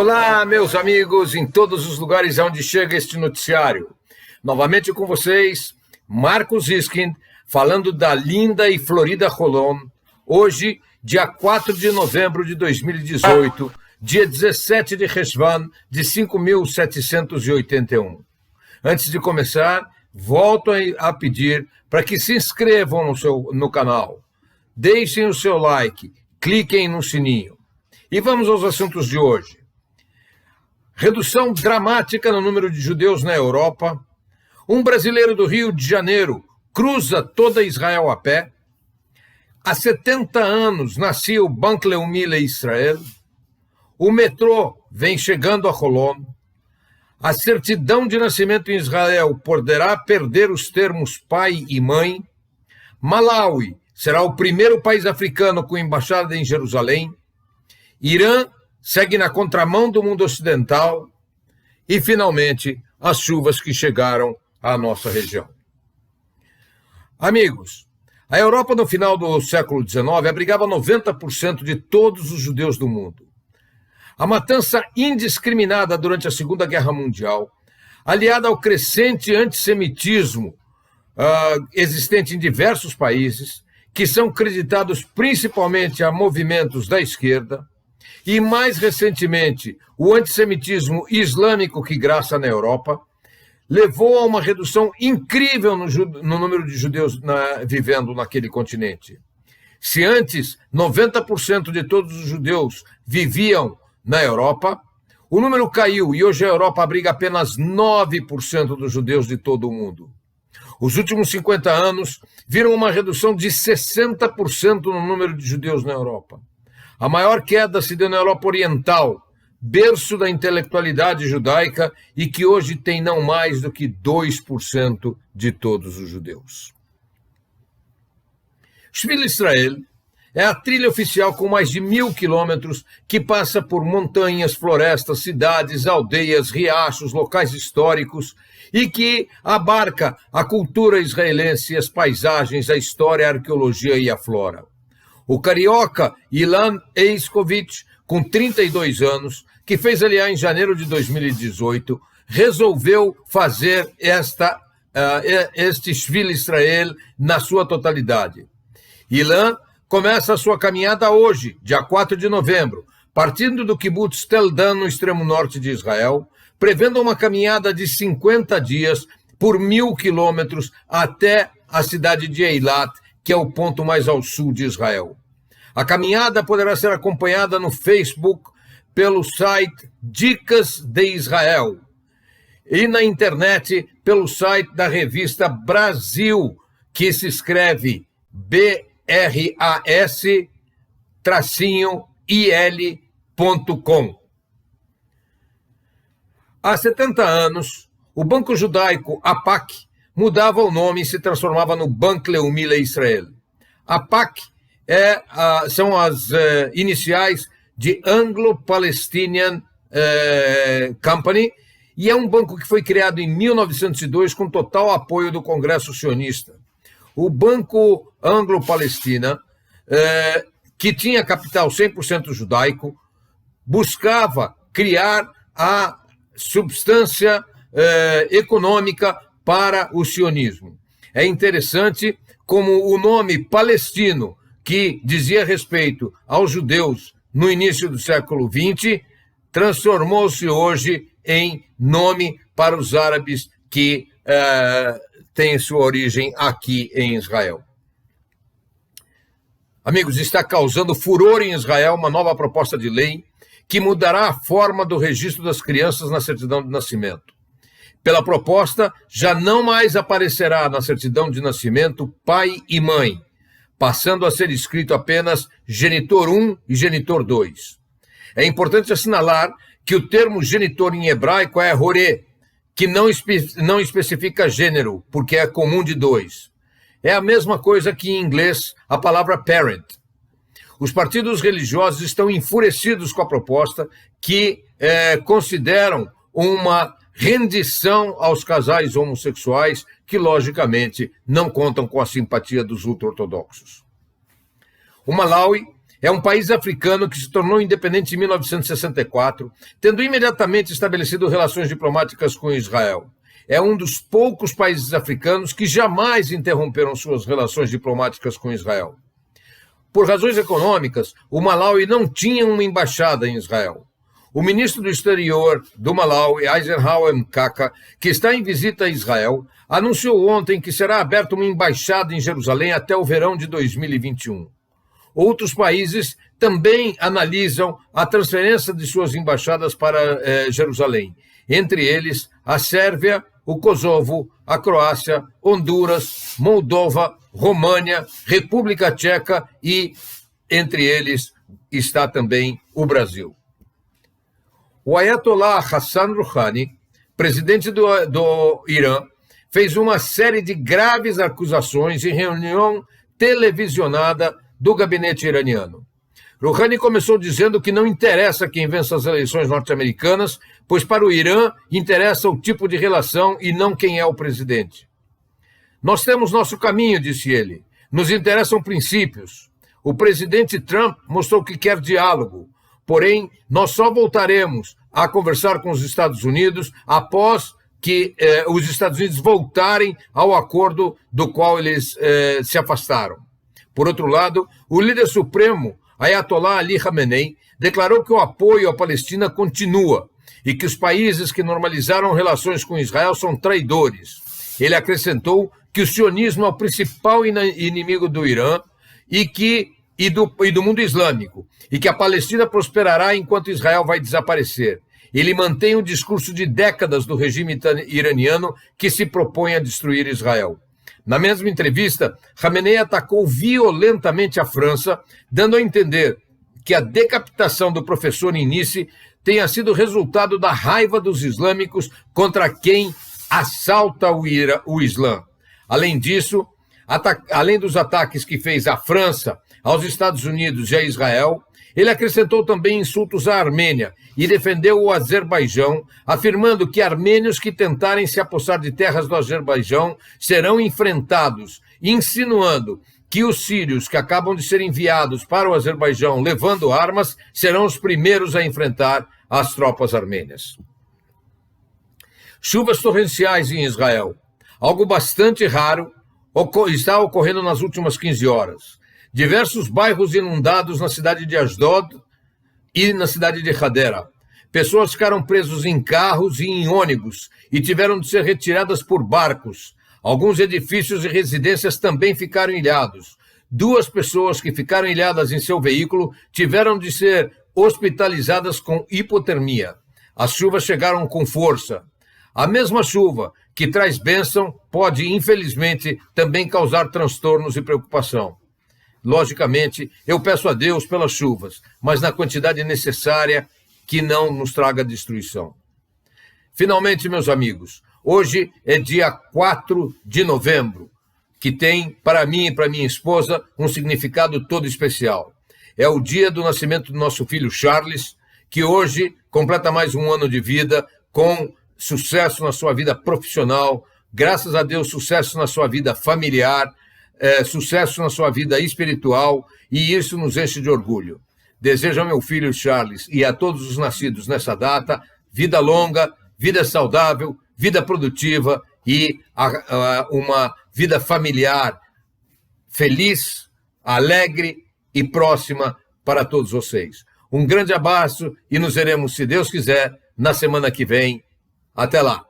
Olá, meus amigos, em todos os lugares onde chega este noticiário. Novamente com vocês, Marcos Iskind, falando da linda e florida Holon, hoje, dia 4 de novembro de 2018, dia 17 de Reshvan de 5.781. Antes de começar, volto a pedir para que se inscrevam no canal, deixem o seu like, cliquem no sininho. E vamos aos assuntos de hoje. Redução dramática no número de judeus na Europa. Um brasileiro do Rio de Janeiro cruza toda Israel a pé. Há 70 anos nascia o Bank Leumi Israel. O metrô vem chegando a Holon. A certidão de nascimento em Israel poderá perder os termos pai e mãe. Malawi será o primeiro país africano com embaixada em Jerusalém. Irã segue na contramão do mundo ocidental. E, finalmente, as chuvas que chegaram à nossa região. Amigos, a Europa no final do século XIX abrigava 90% de todos os judeus do mundo. A matança indiscriminada durante a Segunda Guerra Mundial, aliada ao crescente antissemitismo existente em diversos países, que são creditados principalmente a movimentos da esquerda, e, mais recentemente, o antissemitismo islâmico que graça na Europa, levou a uma redução incrível no número de judeus vivendo naquele continente. Se antes 90% de todos os judeus viviam na Europa, o número caiu e hoje a Europa abriga apenas 9% dos judeus de todo o mundo. Os últimos 50 anos viram uma redução de 60% no número de judeus na Europa. A maior queda se deu na Europa Oriental, berço da intelectualidade judaica e que hoje tem não mais do que 2% de todos os judeus. Shvil Israel é a trilha oficial com mais de 1.000 quilômetros que passa por montanhas, florestas, cidades, aldeias, riachos, locais históricos e que abarca a cultura israelense, as paisagens, a história, a arqueologia e a flora. O carioca Ilan Eiskovitch, com 32 anos, que fez aliás em janeiro de 2018, resolveu fazer este Shvil Israel na sua totalidade. Ilan começa a sua caminhada hoje, dia 4 de novembro, partindo do kibbutz Tel Dan, no extremo norte de Israel, prevendo uma caminhada de 50 dias por 1.000 quilômetros até a cidade de Eilat, que é o ponto mais ao sul de Israel. A caminhada poderá ser acompanhada no Facebook pelo site Dicas de Israel e na internet pelo site da revista Brasil, que se escreve BRAS-il.com. Há 70 anos, o Banco Judaico APAC mudava o nome e se transformava no Bank Leumi Israel. APAC são as iniciais de Anglo-Palestinian Company e é um banco que foi criado em 1902 com total apoio do Congresso Sionista. O Banco Anglo-Palestina, que tinha capital 100% judaico, buscava criar a substância econômica para o sionismo. É interessante como o nome palestino, que dizia respeito aos judeus no início do século XX, transformou-se hoje em nome para os árabes que têm sua origem aqui em Israel. Amigos, está causando furor em Israel uma nova proposta de lei que mudará a forma do registro das crianças na certidão de nascimento. Pela proposta, já não mais aparecerá na certidão de nascimento pai e mãe, passando a ser escrito apenas genitor 1 e genitor 2. É importante assinalar que o termo genitor em hebraico é horé, que não especifica gênero, porque é comum de dois. É a mesma coisa que em inglês a palavra parent. Os partidos religiosos estão enfurecidos com a proposta, que consideram uma rendição aos casais homossexuais que, logicamente, não contam com a simpatia dos ultra-ortodoxos. O Malawi É um país africano que se tornou independente em 1964, tendo imediatamente estabelecido relações diplomáticas com Israel. É um dos poucos países africanos que jamais interromperam suas relações diplomáticas com Israel. Por razões econômicas, o Malawi não tinha uma embaixada em Israel. O ministro do Exterior do Malawi, Eisenhower Mkaka, que está em visita a Israel, anunciou ontem que será aberta uma embaixada em Jerusalém até o verão de 2021. Outros países também analisam a transferência de suas embaixadas para Jerusalém, entre eles a Sérvia, o Kosovo, a Croácia, Honduras, Moldova, România, República Tcheca e, entre eles, está também o Brasil. O Ayatollah Hassan Rouhani, presidente do Irã, fez uma série de graves acusações em reunião televisionada do gabinete iraniano. Rouhani começou dizendo que não interessa quem vença as eleições norte-americanas, pois para o Irã interessa o tipo de relação e não quem é o presidente. Nós temos nosso caminho, disse ele. Nos interessam princípios. O presidente Trump mostrou que quer diálogo, porém, nós só voltaremos a conversar com os Estados Unidos após que os Estados Unidos voltarem ao acordo do qual eles se afastaram. Por outro lado, o líder supremo, Ayatollah Ali Khamenei, declarou que o apoio à Palestina continua e que os países que normalizaram relações com Israel são traidores. Ele acrescentou que o sionismo é o principal inimigo do Irã e do mundo islâmico, e que a Palestina prosperará enquanto Israel vai desaparecer. Ele mantém o discurso de décadas do regime iraniano que se propõe a destruir Israel. Na mesma entrevista, Khamenei atacou violentamente a França, dando a entender que a decapitação do professor em Nice tenha sido resultado da raiva dos islâmicos contra quem assalta o Islã. Além disso, além dos ataques que fez à França, aos Estados Unidos e a Israel, ele acrescentou também insultos à Armênia e defendeu o Azerbaijão, afirmando que armênios que tentarem se apossar de terras do Azerbaijão serão enfrentados, insinuando que os sírios que acabam de ser enviados para o Azerbaijão levando armas serão os primeiros a enfrentar as tropas armênias. Chuvas torrenciais em Israel, algo bastante raro, está ocorrendo nas últimas 15 horas. Diversos bairros inundados na cidade de Ashdod e na cidade de Hadera. Pessoas ficaram presas em carros e em ônibus e tiveram de ser retiradas por barcos. Alguns edifícios e residências também ficaram ilhados. 2 pessoas que ficaram ilhadas em seu veículo tiveram de ser hospitalizadas com hipotermia. As chuvas chegaram com força. A mesma chuva que traz bênção pode, infelizmente, também causar transtornos e preocupação. Logicamente, eu peço a Deus pelas chuvas, mas na quantidade necessária que não nos traga destruição. Finalmente, meus amigos, hoje é dia 4 de novembro, que tem, para mim e para minha esposa, um significado todo especial. É o dia do nascimento do nosso filho Charles, que hoje completa mais um ano de vida, com sucesso na sua vida profissional, graças a Deus, sucesso na sua vida familiar, sucesso na sua vida espiritual, e isso nos enche de orgulho. Desejo ao meu filho Charles e a todos os nascidos nessa data, vida longa, vida saudável, vida produtiva e uma vida familiar feliz, alegre e próxima para todos vocês. Um grande abraço e nos veremos, se Deus quiser, na semana que vem. Até lá!